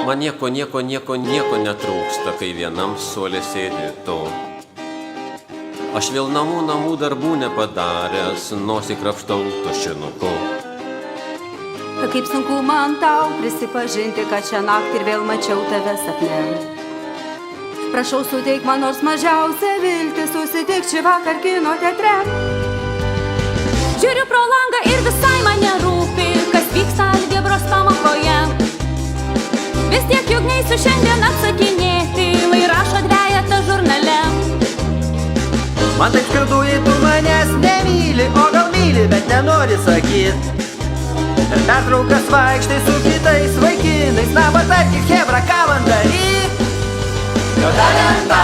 Man nieko netrūksta, kai vienam suole sėdi tu. Aš vėl namų darbų nepadaręs, nosį krapštau tušinuku. Kaip sunku man tau prisipažinti, kad šią naktį ir vėl mačiau tave sapne. Prašau, suteik man nors mažiausią viltį, susitik šį vakar kino teatre. Žiūriu pro langą ir visai man nerūpi, kas vyksta algebros pamokoje. Vis tiek juk neisiu šiandien atsakinėti, lai rašo dvejetą žurnale. Man taip skaudu, jei tu manęs nemyli, o gal myli, bet nenori sakyt. Per pertraukas vaikštai su kitais vaikinais, na patarkit, chebra, ką man daryt? Juoda lenta,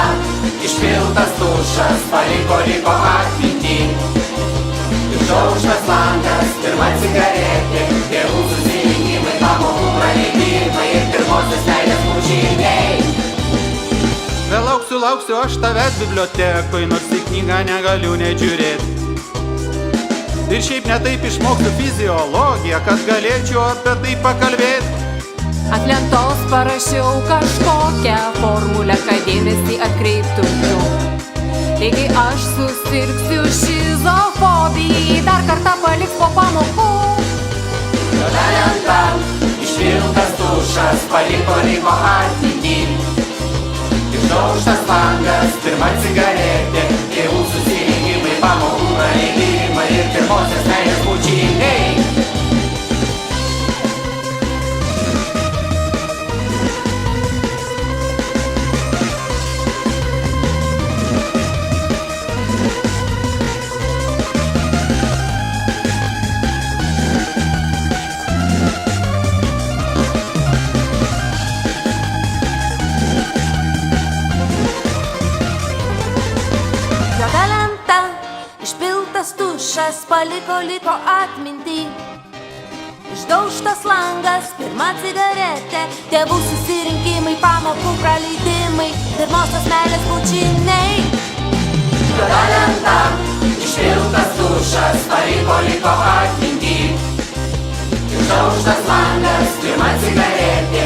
išpiltas tušas, paliko atmintį. Išdaužtas langas, pirma cigaretė, tėvų susirinkimai, pamokų praleidimai ir pirmosios meilės mušiniai. Vėl lauksiu aš tavęs bibliotekoj, nors į knygą negaliu net žiūrėt. Ir šiaip netaip išmoksiu fiziologiją, kad galėčiau apie tai pakalbėt. Ant lentos parašiau kažkokią formulę, kad dėmesį atkreiptum tu. Taigi aš susirgsiu šizofobijai, dar kartą paliks po pamokų. Juoda lenta, išpiltas tušas, paliko atmintį. Išdaužtas langas, pirma cigaretė, tėvų susirinkimai, pamokų praleidimai ir pirmosios meilės bučiniai. Tušas paliko atmintį. Išdaužtas langas, pirma cigaretė, tėvų susirinkimai, pamokų praleidimai, pirmosios meilės bučiniai. Juoda lenta, išpiltas tušas, paliko atmintį. Išdaužtas langas, pirma cigaretė,